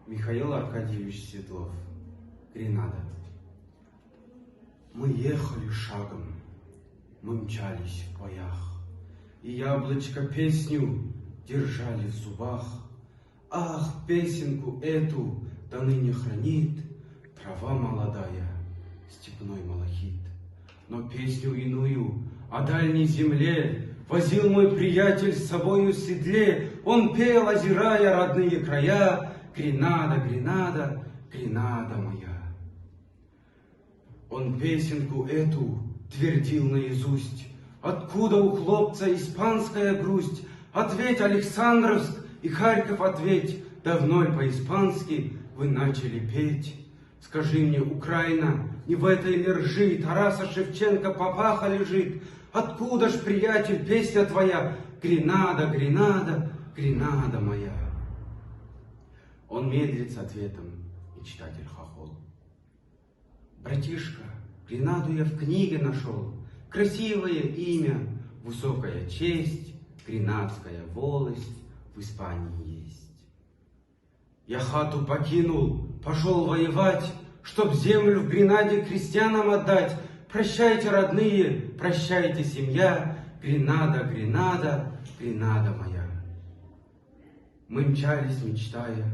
Михаил Аркадьевич Светлов. Гренада. Мы ехали шагом, мы мчались в боях, и яблочко песню держали в зубах. Ах, песенку эту до ныне хранит трава молодая, степной малахит. Но песню иную о дальней земле возил мой приятель с собою в седле. Он пел, озирая родные края: Гренада, Гренада, Гренада моя. Он песенку эту твердил наизусть: откуда у хлопца испанская грусть? Ответь, Александровск и Харьков, ответь, давно ли по-испански вы начали петь? Скажи мне, Украина, не в этой ли ржи Тараса Шевченко папаха лежит? Откуда ж, приятель, песня твоя? Гренада, Гренада, Гренада моя. Он медлит с ответом, и читатель хохол. Братишка, Гренаду я в книге нашел. Красивое имя, высокая честь, гренадская волость в Испании есть. Я хату покинул, пошел воевать, чтоб землю в Гренаде крестьянам отдать. Прощайте, родные, прощайте, семья, Гренада, Гренада, Гренада моя. Мы мчались, мечтая